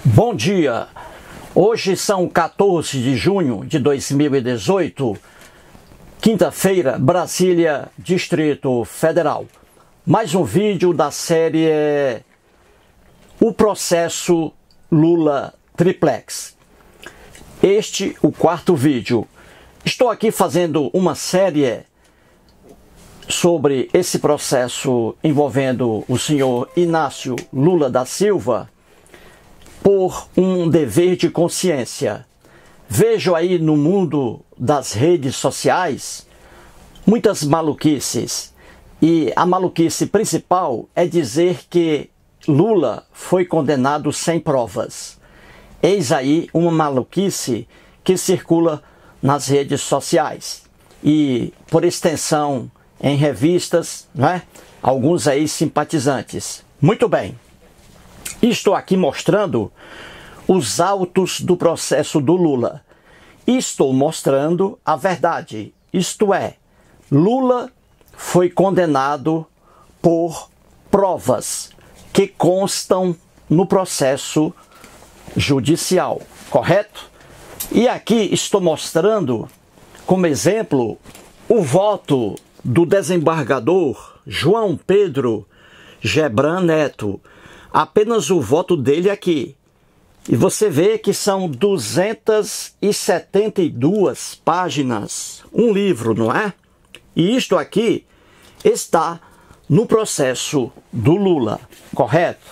Bom dia! Hoje são 14 de junho de 2018, quinta-feira, Brasília, Distrito Federal. Mais um vídeo da série O Processo Lula Triplex. Este, o quarto vídeo. Estou aqui fazendo uma série sobre esse processo envolvendo o senhor Inácio Lula da Silva, por um dever de consciência. Vejo aí no mundo das redes sociais muitas maluquices. E a maluquice principal é dizer que Lula foi condenado sem provas. Eis aí uma maluquice que circula nas redes sociais. E, por extensão, em revistas, né? Alguns aí simpatizantes. Muito bem. Estou aqui mostrando os autos do processo do Lula. Estou mostrando a verdade, isto é, Lula foi condenado por provas que constam no processo judicial, correto? E aqui estou mostrando, como exemplo, o voto do desembargador João Pedro Gebran Neto. Apenas o voto dele aqui. E você vê que são 272 páginas. Um livro, não é? E isto aqui está no processo do Lula, correto?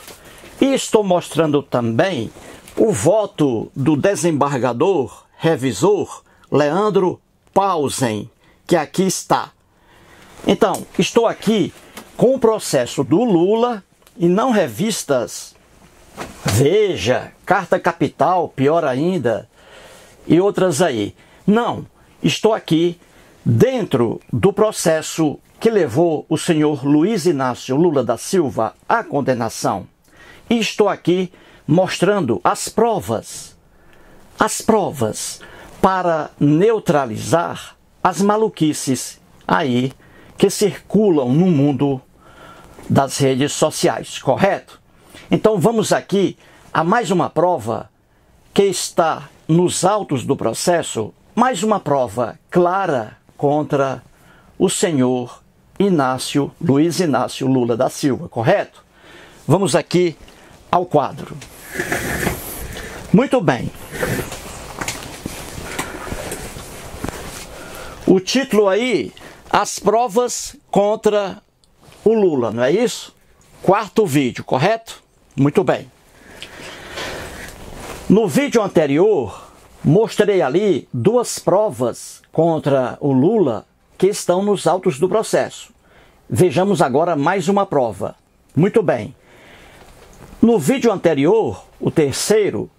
E estou mostrando também o voto do desembargador revisor Leandro Pausen, que aqui está. Então, estou aqui com o processo do Lula e não revistas Veja, Carta Capital, pior ainda, e outras aí. Não, estou aqui dentro do processo que levou o senhor Luiz Inácio Lula da Silva à condenação. E estou aqui mostrando as provas para neutralizar as maluquices aí que circulam no mundo das redes sociais, correto? Então vamos aqui a mais uma prova que está nos autos do processo, mais uma prova clara contra o senhor Luiz Inácio Lula da Silva, correto? Vamos aqui ao quadro. Muito bem. O título aí, as provas contra o Lula, não é isso? Quarto vídeo, correto? Muito bem. No vídeo anterior, mostrei ali duas provas contra o Lula que estão nos autos do processo. Vejamos agora mais uma prova. Muito bem. No vídeo anterior, o terceiro,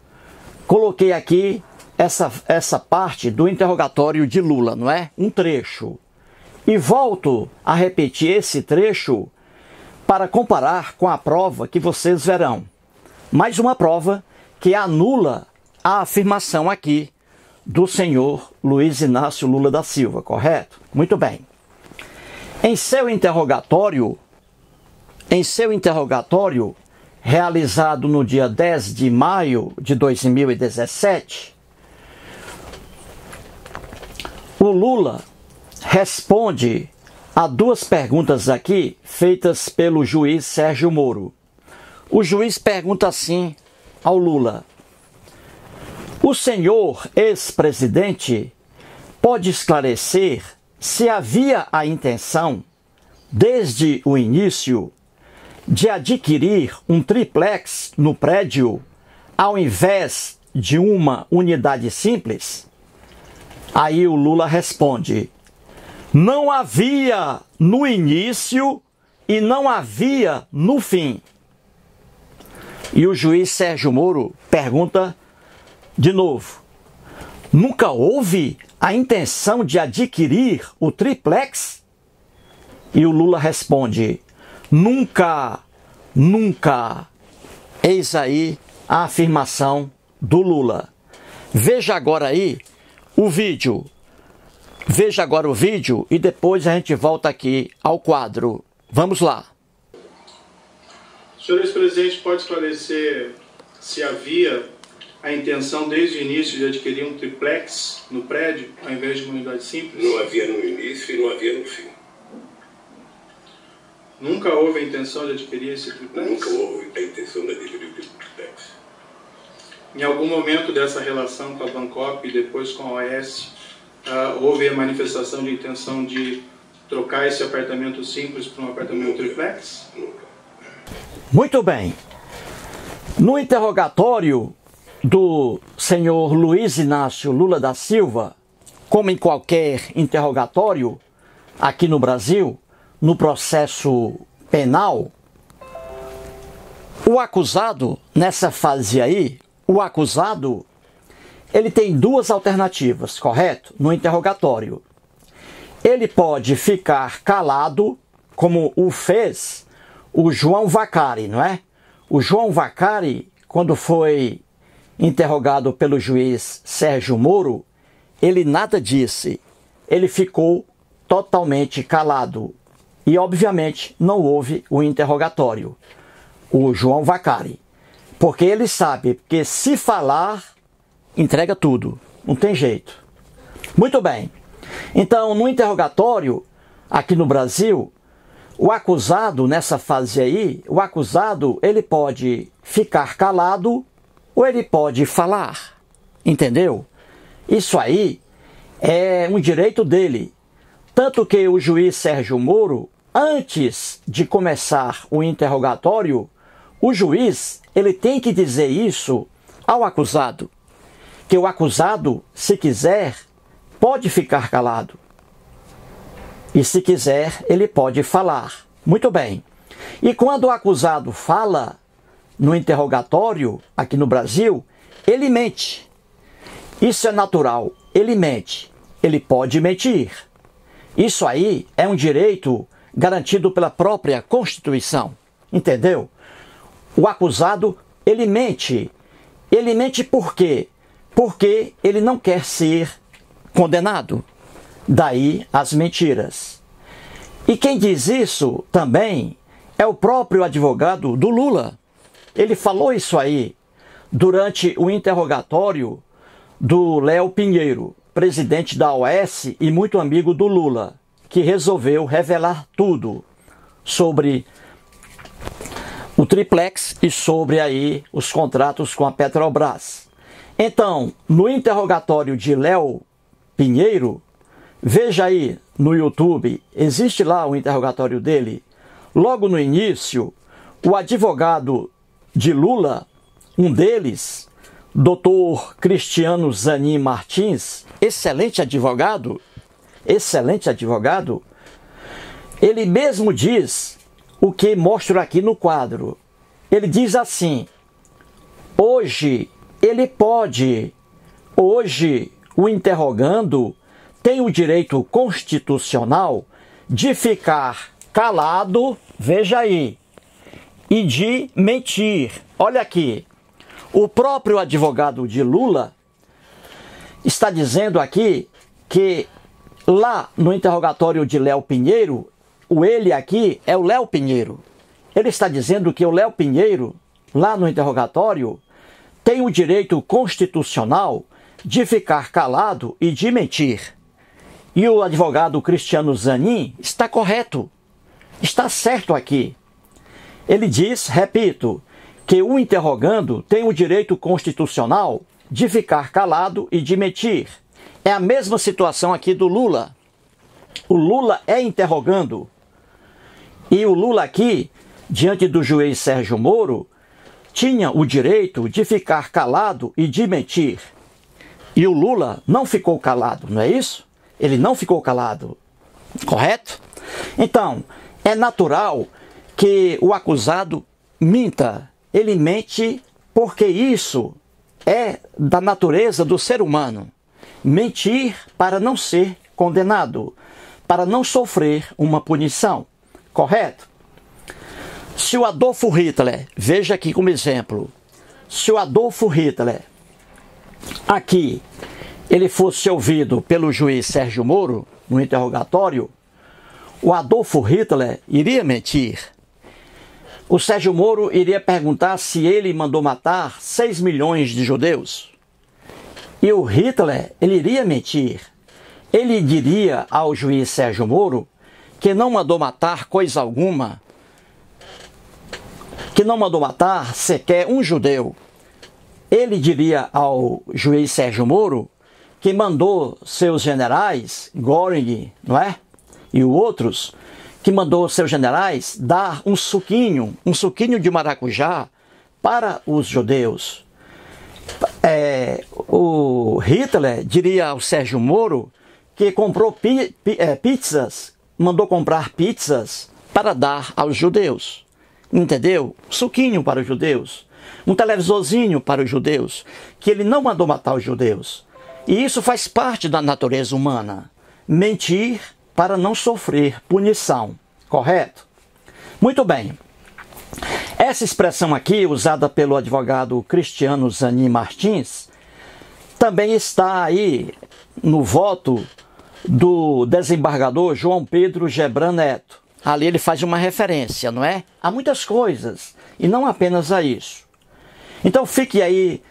coloquei aqui essa parte do interrogatório de Lula, não é? Um trecho. E volto a repetir esse trecho para comparar com a prova que vocês verão. Mais uma prova que anula a afirmação aqui do senhor Luiz Inácio Lula da Silva, correto? Muito bem. Em seu interrogatório realizado no dia 10 de maio de 2017, o Lula responde a duas perguntas aqui feitas pelo juiz Sérgio Moro. O juiz pergunta assim ao Lula: o senhor ex-presidente pode esclarecer se havia a intenção, desde o início, de adquirir um triplex no prédio ao invés de uma unidade simples? Aí o Lula responde: não havia no início e não havia no fim. E o juiz Sérgio Moro pergunta de novo: nunca houve a intenção de adquirir o triplex? E o Lula responde: nunca, nunca. Eis aí a afirmação do Lula. Veja agora aí o vídeo. Veja agora o vídeo e depois a gente volta aqui ao quadro. Vamos lá. O senhor ex-presidente pode esclarecer se havia a intenção desde o início de adquirir um triplex no prédio, ao invés de uma unidade simples? Não havia no início e não havia no fim. Nunca houve a intenção de adquirir esse triplex? Nunca houve a intenção de adquirir o triplex. Em algum momento dessa relação com a Bancop e depois com a OAS, houve a manifestação de intenção de trocar esse apartamento simples por um apartamento triplex? Nunca. Muito bem. No interrogatório do senhor Luiz Inácio Lula da Silva, como em qualquer interrogatório aqui no Brasil, no processo penal, o acusado, nessa fase aí, o acusado, ele tem duas alternativas, correto? No interrogatório. Ele pode ficar calado, como o fez o João Vacari, não é? O João Vacari, quando foi interrogado pelo juiz Sérgio Moro, ele nada disse. Ele ficou totalmente calado. E, obviamente, não houve o interrogatório. O João Vacari. Porque ele sabe que se falar, entrega tudo. Não tem jeito. Muito bem. Então, no interrogatório, aqui no Brasil, o acusado, nessa fase aí, o acusado, ele pode ficar calado ou ele pode falar. Entendeu? Isso aí é um direito dele. Tanto que o juiz Sérgio Moro, antes de começar o interrogatório, o juiz, ele tem que dizer isso ao acusado. Que o acusado, se quiser, pode ficar calado. E se quiser, ele pode falar. Muito bem. E quando o acusado fala no interrogatório, aqui no Brasil, ele mente. Isso é natural. Ele mente. Ele pode mentir. Isso aí é um direito garantido pela própria Constituição. Entendeu? O acusado, ele mente. Ele mente por quê? Porque ele não quer ser condenado. Daí as mentiras. E quem diz isso também é o próprio advogado do Lula. Ele falou isso aí durante o interrogatório do Léo Pinheiro, presidente da OAS e muito amigo do Lula, que resolveu revelar tudo sobre o triplex e sobre aí os contratos com a Petrobras. Então, no interrogatório de Léo Pinheiro, veja aí no YouTube, existe lá o interrogatório dele. Logo no início, o advogado de Lula, um deles, Dr. Cristiano Zanin Martins, excelente advogado, ele mesmo diz o que mostro aqui no quadro. Ele diz assim: hoje o interrogando tem o direito constitucional de ficar calado, veja aí, e de mentir. Olha aqui, o próprio advogado de Lula está dizendo aqui que lá no interrogatório de Léo Pinheiro, o ele aqui é o Léo Pinheiro. Ele está dizendo que o Léo Pinheiro, lá no interrogatório, tem o direito constitucional de ficar calado e de mentir. E o advogado Cristiano Zanin está correto, está certo aqui. Ele diz, repito, que o interrogando tem o direito constitucional de ficar calado e de mentir. É a mesma situação aqui do Lula. O Lula é interrogando. E o Lula aqui, diante do juiz Sérgio Moro, tinha o direito de ficar calado e de mentir. E o Lula não ficou calado, não é isso? Ele não ficou calado, correto? Então, é natural que o acusado minta. Ele mente porque isso é da natureza do ser humano. Mentir para não ser condenado, para não sofrer uma punição, correto? Se o Adolfo Hitler, veja aqui como exemplo, se o Adolfo Hitler, aqui, ele fosse ouvido pelo juiz Sérgio Moro, no interrogatório, o Adolfo Hitler iria mentir. o Sérgio Moro iria perguntar se ele mandou matar 6 milhões de judeus. E o Hitler, ele iria mentir. Ele diria ao juiz Sérgio Moro que não mandou matar coisa alguma, que não mandou matar sequer um judeu. Ele diria ao juiz Sérgio Moro que mandou seus generais, Göring, não é? E outros, que mandou seus generais dar um suquinho de maracujá para os judeus. O Hitler diria ao Sérgio Moro que comprou pizzas, mandou comprar pizzas para dar aos judeus. Entendeu? Suquinho para os judeus. Um televisorzinho para os judeus. Que ele não mandou matar os judeus. E isso faz parte da natureza humana. Mentir para não sofrer punição. Correto? Muito bem. Essa expressão aqui, usada pelo advogado Cristiano Zanin Martins, também está aí no voto do desembargador João Pedro Gebran Neto. Ali ele faz uma referência, não é? A muitas coisas, e não apenas a isso. Então fique aí,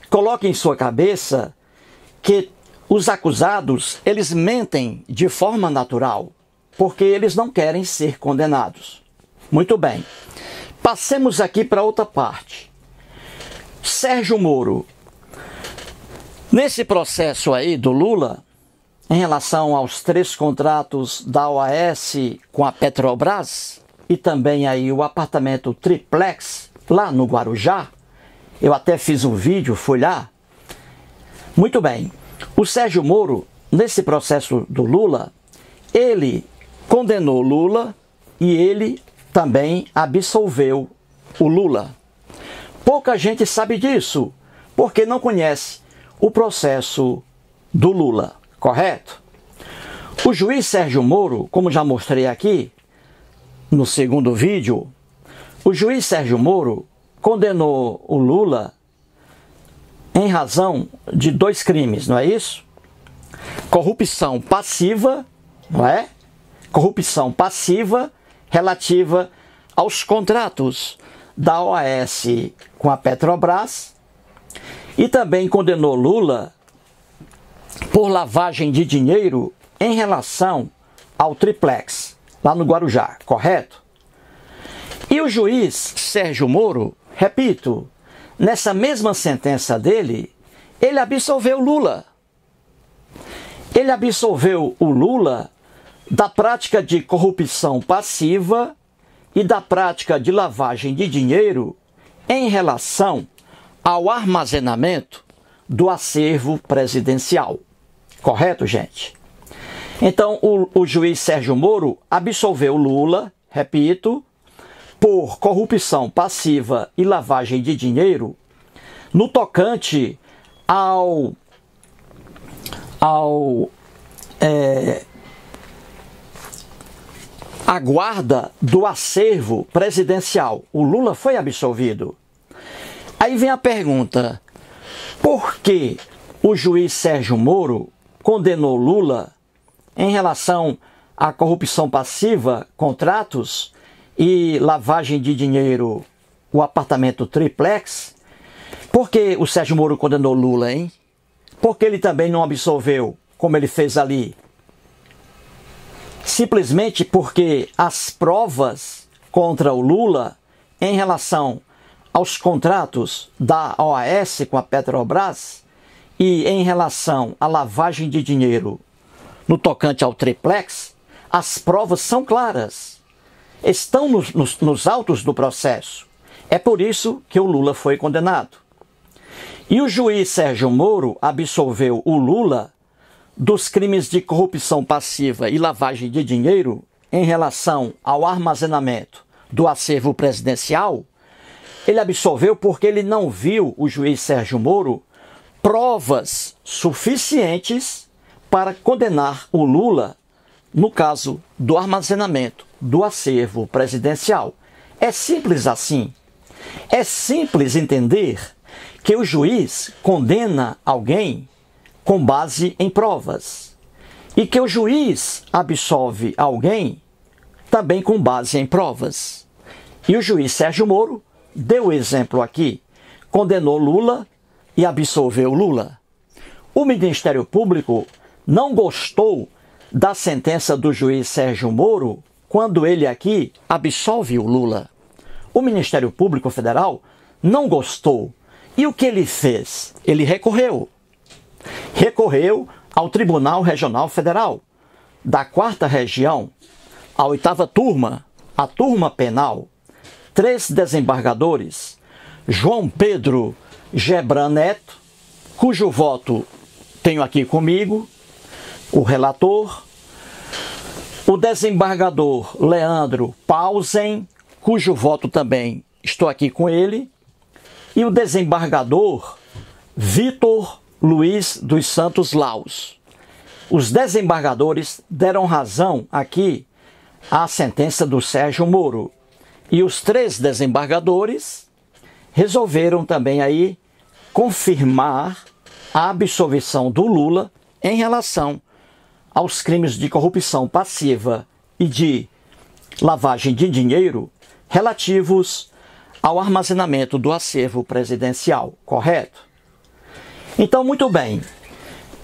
coloque em sua cabeça que os acusados, eles mentem de forma natural, porque eles não querem ser condenados. Muito bem. Passemos aqui para outra parte. Sérgio Moro. Nesse processo aí do Lula, em relação aos 3 contratos da OAS com a Petrobras e também aí o apartamento triplex lá no Guarujá, eu até fiz um vídeo, fui lá. Muito bem. O Sérgio Moro, nesse processo do Lula, ele condenou Lula e ele também absolveu o Lula. Pouca gente sabe disso, porque não conhece o processo do Lula, correto? O juiz Sérgio Moro, como já mostrei aqui no segundo vídeo, o juiz Sérgio Moro condenou o Lula em razão de 2 crimes, não é isso? Corrupção passiva, não é? Corrupção passiva relativa aos contratos da OAS com a Petrobras e também condenou Lula por lavagem de dinheiro em relação ao triplex lá no Guarujá, correto? E o juiz Sérgio Moro, repito, nessa mesma sentença dele, ele absolveu Lula. Ele absolveu o Lula da prática de corrupção passiva e da prática de lavagem de dinheiro em relação ao armazenamento do acervo presidencial. Correto, gente? Então, o juiz Sérgio Moro absolveu Lula, repito, por corrupção passiva e lavagem de dinheiro no tocante a guarda do acervo presidencial. O Lula foi absolvido. Aí vem a pergunta: por que o juiz Sérgio Moro condenou Lula em relação à corrupção passiva, contratos e lavagem de dinheiro, o apartamento triplex? Por que o Sérgio Moro condenou Lula, hein? Por que ele também não absolveu, como ele fez ali? Simplesmente porque as provas contra o Lula em relação aos contratos da OAS com a Petrobras e em relação à lavagem de dinheiro no tocante ao triplex, as provas são claras. Estão nos autos do processo. É por isso que o Lula foi condenado. E o juiz Sérgio Moro absolveu o Lula dos crimes de corrupção passiva e lavagem de dinheiro em relação ao armazenamento do acervo presidencial. Ele absolveu porque ele não viu, o juiz Sérgio Moro, provas suficientes para condenar o Lula no caso do armazenamento do acervo presidencial. É simples assim. É simples entender que o juiz condena alguém com base em provas e que o juiz absolve alguém também com base em provas. E o juiz Sérgio Moro deu o exemplo aqui, condenou Lula e absolveu Lula. O Ministério Público não gostou da sentença do juiz Sérgio Moro quando ele aqui absolve o Lula. O Ministério Público Federal não gostou. E o que ele fez? Ele recorreu. Recorreu ao Tribunal Regional Federal, da 4ª Região, a 8ª Turma, a Turma Penal. 3 desembargadores, João Pedro Gebran Neto, cujo voto tenho aqui comigo, o relator, o desembargador Leandro Pausen, cujo voto também estou aqui com ele, e o desembargador Vitor Luiz dos Santos Laus. Os desembargadores deram razão aqui à sentença do Sérgio Moro. E os 3 desembargadores resolveram também aí confirmar a absolvição do Lula em relação aos crimes de corrupção passiva e de lavagem de dinheiro relativos ao armazenamento do acervo presidencial, correto? Então, muito bem.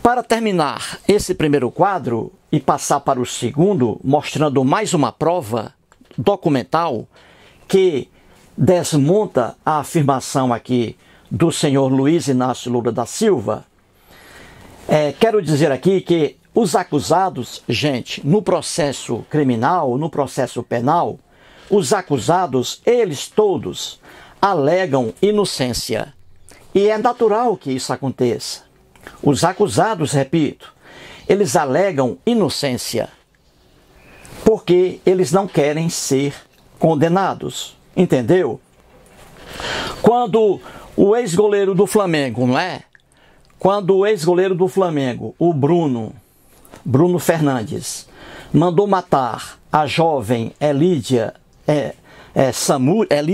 Para terminar esse primeiro quadro e passar para o segundo, mostrando mais uma prova documental que desmonta a afirmação aqui do senhor Luiz Inácio Lula da Silva, quero dizer aqui que os acusados, gente, no processo criminal, no processo penal, os acusados, eles todos, alegam inocência. E é natural que isso aconteça. Os acusados, repito, eles alegam inocência porque eles não querem ser condenados, entendeu? Quando o ex-goleiro do Flamengo, não é? Quando o ex-goleiro do Flamengo, o Bruno Fernandes, mandou matar a jovem Elisa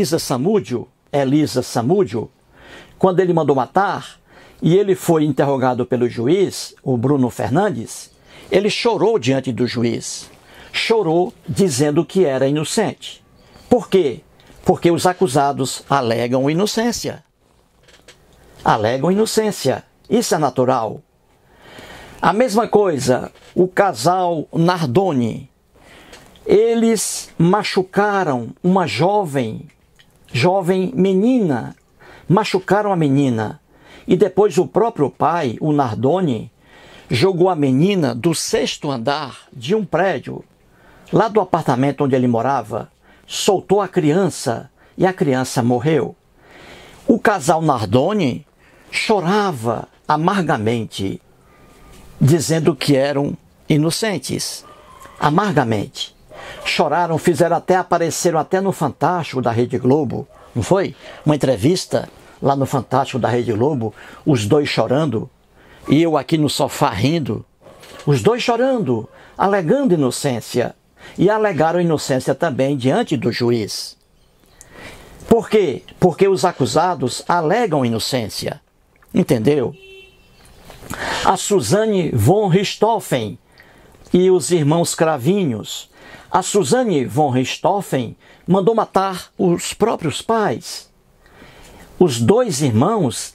Samúdio, quando ele mandou matar e ele foi interrogado pelo juiz, o Bruno Fernandes, ele chorou diante do juiz. Chorou dizendo que era inocente. Por quê? Porque os acusados alegam inocência. Alegam inocência. Isso é natural. A mesma coisa, o casal Nardoni. Eles machucaram uma jovem menina. Machucaram a menina. E depois o próprio pai, o Nardoni, jogou a menina do 6º andar de um prédio, lá do apartamento onde ele morava, soltou a criança e a criança morreu. O casal Nardoni chorava amargamente, dizendo que eram inocentes. Amargamente. Choraram, apareceram até no Fantástico da Rede Globo, não foi? Uma entrevista lá no Fantástico da Rede Globo, os dois chorando, e eu aqui no sofá rindo. Os dois chorando, alegando inocência. E alegaram inocência também diante do juiz. Por quê? Porque os acusados alegam inocência. Entendeu? A Suzane von Richthofen e os irmãos Cravinhos. A Suzane von Richthofen mandou matar os próprios pais. Os 2 irmãos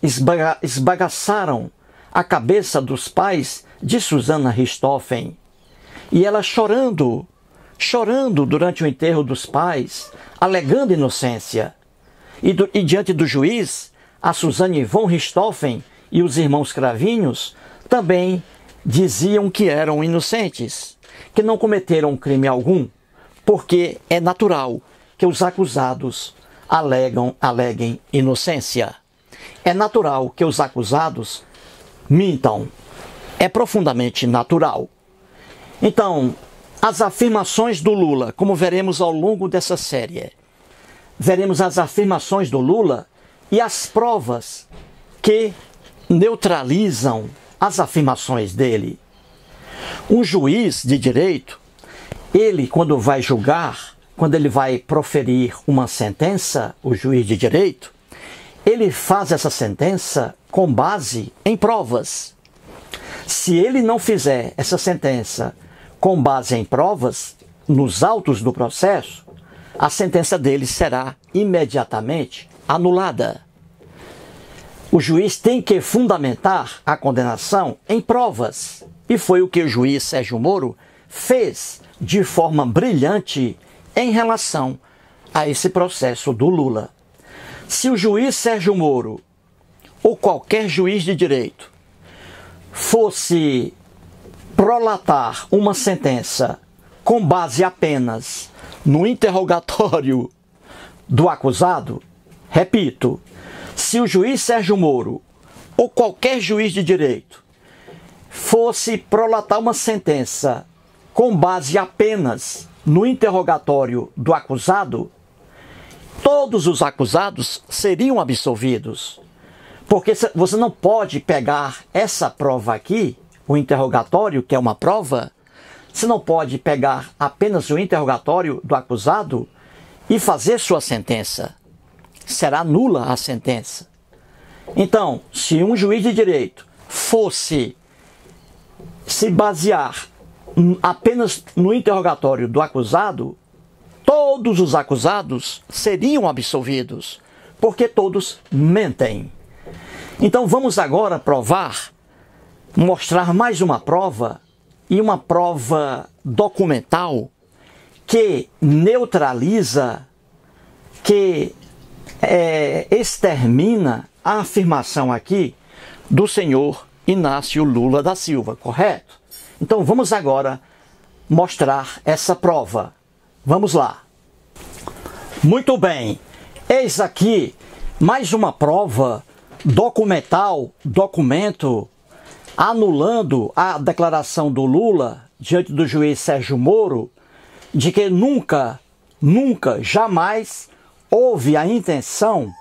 esbagaçaram a cabeça dos pais de Susana Richthofen. E ela chorando durante o enterro dos pais, alegando inocência. E diante do juiz, a Suzane von Richthofen e os irmãos Cravinhos também diziam que eram inocentes, que não cometeram crime algum, porque é natural que os acusados aleguem inocência. É natural que os acusados mintam. É profundamente natural. Então, as afirmações do Lula, como veremos ao longo dessa série, veremos as afirmações do Lula e as provas que neutralizam as afirmações dele. Um juiz de direito, ele quando vai julgar, quando ele vai proferir uma sentença, o juiz de direito, ele faz essa sentença com base em provas. Se ele não fizer essa sentença com base em provas, nos autos do processo, a sentença dele será imediatamente anulada. O juiz tem que fundamentar a condenação em provas. E foi o que o juiz Sérgio Moro fez de forma brilhante em relação a esse processo do Lula. Se o juiz Sérgio Moro ou qualquer juiz de direito fosse prolatar uma sentença com base apenas no interrogatório do acusado, repito, se o juiz Sérgio Moro ou qualquer juiz de direito fosse prolatar uma sentença com base apenas no interrogatório do acusado, todos os acusados seriam absolvidos. Porque você não pode pegar essa prova aqui, o interrogatório, que é uma prova, você não pode pegar apenas o interrogatório do acusado e fazer sua sentença. Será nula a sentença. Então, se um juiz de direito fosse se basear apenas no interrogatório do acusado, todos os acusados seriam absolvidos, porque todos mentem. Então vamos agora provar, mostrar mais uma prova, e uma prova documental que neutraliza, que extermina a afirmação aqui do senhor Inácio Lula da Silva, correto? Então vamos agora mostrar essa prova. Vamos lá. Muito bem, eis aqui mais uma prova documental, documento anulando a declaração do Lula diante do juiz Sérgio Moro de que nunca, jamais houve a intenção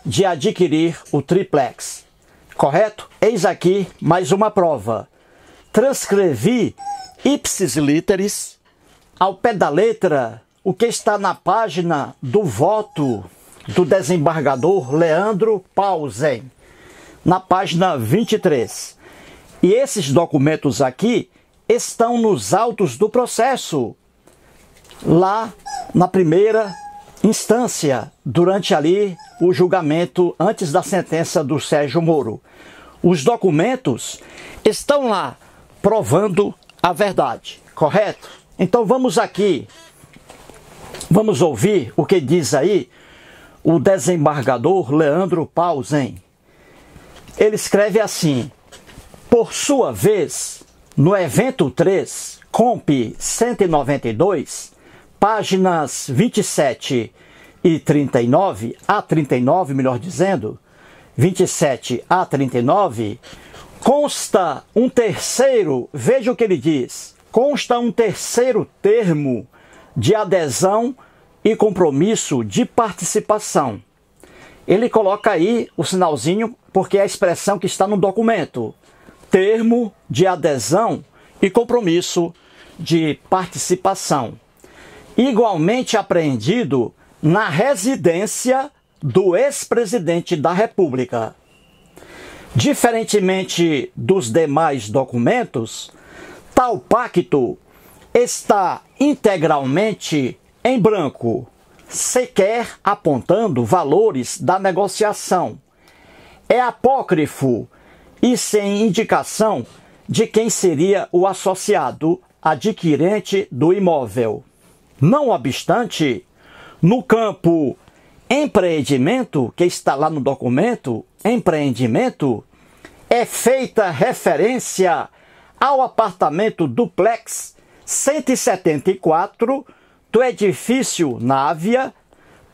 de adquirir o triplex. Correto? Eis aqui mais uma prova. Transcrevi ipsis literis ao pé da letra o que está na página do voto do desembargador Leandro Paulsen, na página 23. E esses documentos aqui estão nos autos do processo, lá na primeira instância, durante ali o julgamento antes da sentença do Sérgio Moro. Os documentos estão lá provando a verdade, correto? Então vamos aqui, vamos ouvir o que diz aí o desembargador Leandro Paulsen. Ele escreve assim: por sua vez, no evento 3, Comp 192, páginas 27 e 39, a 39, melhor dizendo, 27 a 39, consta um terceiro, veja o que ele diz, consta um terceiro termo de adesão e compromisso de participação. Ele coloca aí o sinalzinho porque é a expressão que está no documento. Termo de adesão e compromisso de participação. Igualmente apreendido na residência do ex-presidente da República. Diferentemente dos demais documentos, tal pacto está integralmente em branco, sequer apontando valores da negociação. É apócrifo e sem indicação de quem seria o associado adquirente do imóvel. Não obstante, no campo empreendimento, que está lá no documento, empreendimento, é feita referência ao apartamento duplex 174 do edifício Návia,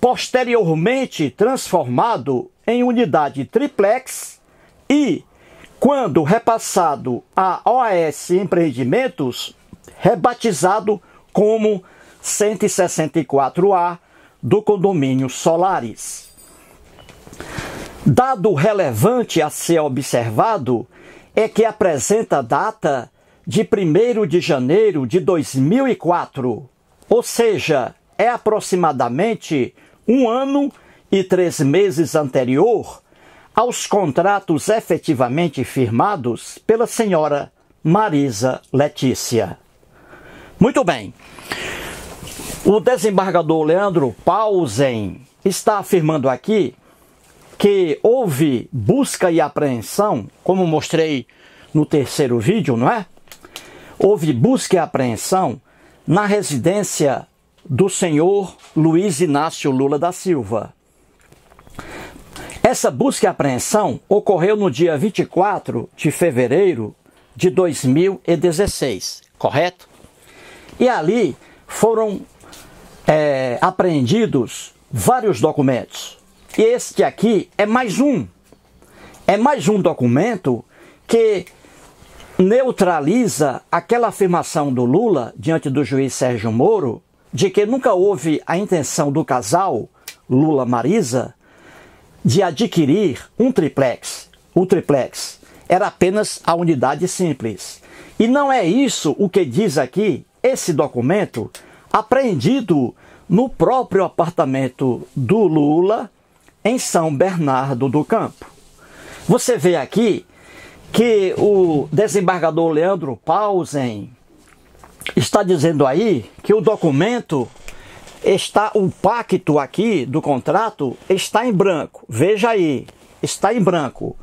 posteriormente transformado em unidade triplex e, quando repassado à OAS Empreendimentos, rebatizado como 164A do condomínio Solares. Dado relevante a ser observado é que apresenta data de 1º de janeiro de 2004, ou seja, é aproximadamente 1 ano e 3 meses anterior aos contratos efetivamente firmados pela senhora Marisa Letícia. Muito bem. O desembargador Leandro Paulsen está afirmando aqui que houve busca e apreensão, como mostrei no terceiro vídeo, não é? Houve busca e apreensão na residência do senhor Luiz Inácio Lula da Silva. Essa busca e apreensão ocorreu no dia 24 de fevereiro de 2016, correto? E ali foram apreendidos vários documentos. E este aqui é mais um. É mais um documento que neutraliza aquela afirmação do Lula diante do juiz Sérgio Moro de que nunca houve a intenção do casal Lula-Marisa de adquirir um triplex. O triplex era apenas a unidade simples. E não é isso o que diz aqui esse documento apreendido no próprio apartamento do Lula em São Bernardo do Campo. Você vê aqui que o desembargador Leandro Paulsen está dizendo aí que o documento o pacto aqui do contrato está em branco. Veja aí, está em branco.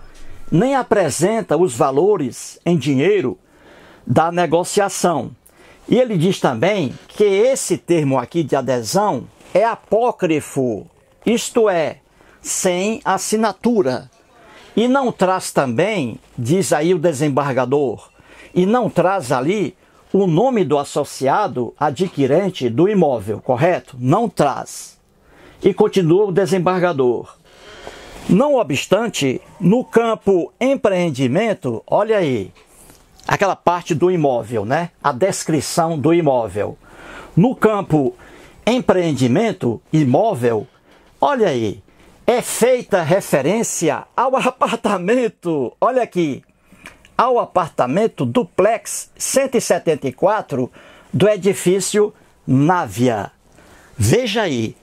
Nem apresenta os valores em dinheiro da negociação. E ele diz também que esse termo aqui de adesão é apócrifo, isto é, sem assinatura. E não traz também, diz aí o desembargador, e não traz ali o nome do associado adquirente do imóvel, correto? Não traz. E continua o desembargador. Não obstante, no campo empreendimento, olha aí, aquela parte do imóvel, né? A descrição do imóvel. No campo empreendimento imóvel, olha aí, é feita referência ao apartamento, olha aqui, ao apartamento duplex 174 do edifício Návia. Veja aí,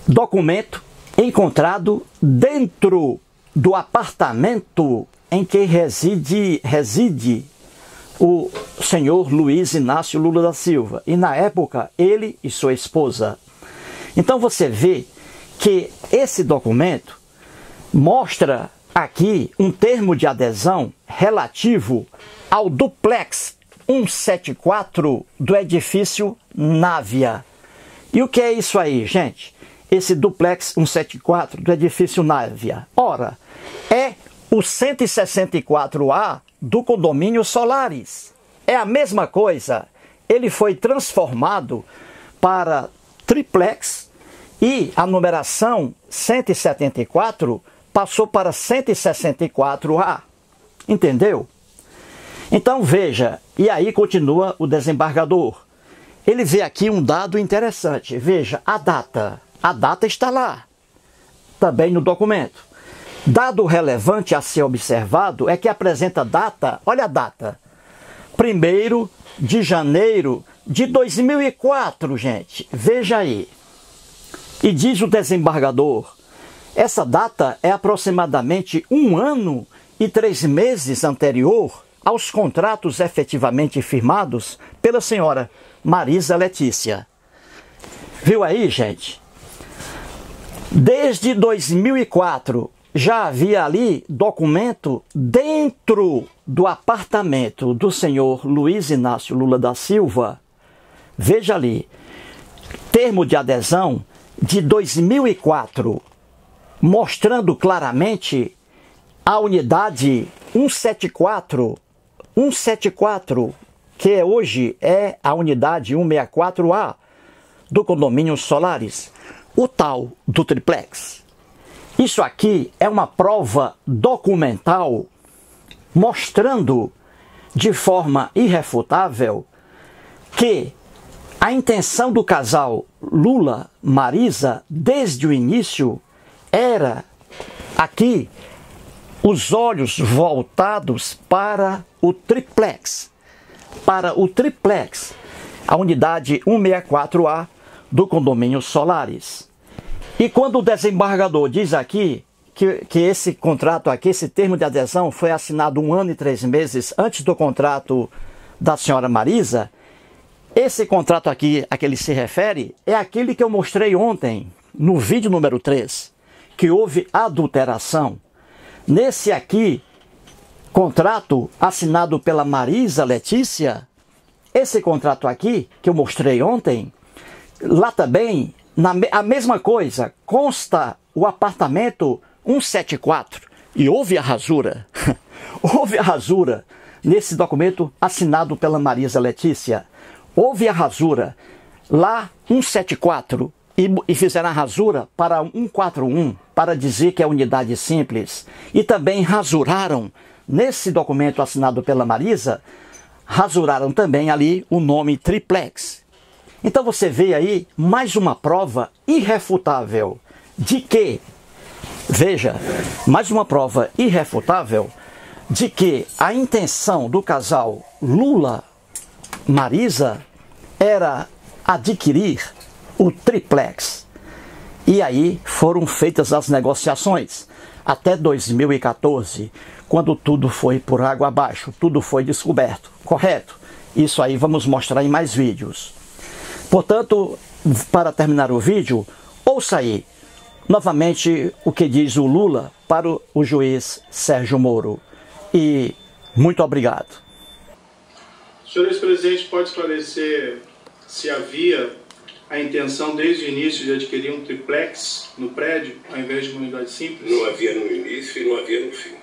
documento encontrado dentro do apartamento em que reside o senhor Luiz Inácio Lula da Silva. E na época, ele e sua esposa. Então você vê que esse documento mostra aqui um termo de adesão relativo ao duplex 174 do edifício Návia. E o que é isso aí, gente? Esse duplex 174 do edifício Návia. Ora, é o 164A do condomínio Solaris. É a mesma coisa. Ele foi transformado para triplex e a numeração 174 passou para 164A. Entendeu? Então veja, e aí continua o desembargador. Ele vê aqui um dado interessante. Veja, a data. A data está lá, também no documento. Dado relevante a ser observado é que apresenta data, olha a data, 1º de janeiro de 2004, gente. Veja aí. E diz o desembargador, essa data é aproximadamente 1 ano e 3 meses anterior aos contratos efetivamente firmados pela senhora Marisa Letícia. Viu aí, gente? Desde 2004 já havia ali documento dentro do apartamento do senhor Luiz Inácio Lula da Silva. Veja ali, termo de adesão de 2004, mostrando claramente a unidade 174, que hoje é a unidade 164A do condomínio Solaris, o tal do triplex. Isso aqui é uma prova documental mostrando de forma irrefutável que a intenção do casal Lula-Marisa desde o início era aqui os olhos voltados para o triplex, a unidade 164A do condomínio Solaris. E quando o desembargador diz aqui que esse contrato aqui, esse termo de adesão foi assinado 1 ano e 3 meses antes do contrato da senhora Marisa, Esse contrato aqui a que ele se refere é aquele que eu mostrei ontem, no vídeo número 3, que houve adulteração. Nesse aqui, contrato assinado pela Marisa Letícia, esse contrato aqui que eu mostrei ontem, lá também, a mesma coisa, consta o apartamento 174 e houve a rasura. Houve a rasura nesse documento assinado pela Marisa Letícia. Houve a rasura lá 174 e fizeram a rasura para 141 para dizer que é unidade simples. E também rasuraram nesse documento assinado pela Marisa, rasuraram também ali o nome triplex. Então você vê aí mais uma prova irrefutável de que, veja, mais uma prova irrefutável de que a intenção do casal Lula-Marisa era adquirir o triplex. E aí foram feitas as negociações até 2014, quando tudo foi por água abaixo, tudo foi descoberto, correto? Isso aí vamos mostrar em mais vídeos. Portanto, para terminar o vídeo, ouça aí novamente o que diz o Lula para o juiz Sérgio Moro. E muito obrigado. Senhor ex-presidente, pode esclarecer se havia a intenção desde o início de adquirir um triplex no prédio, ao invés de uma unidade simples? Não havia no início e não havia no fim.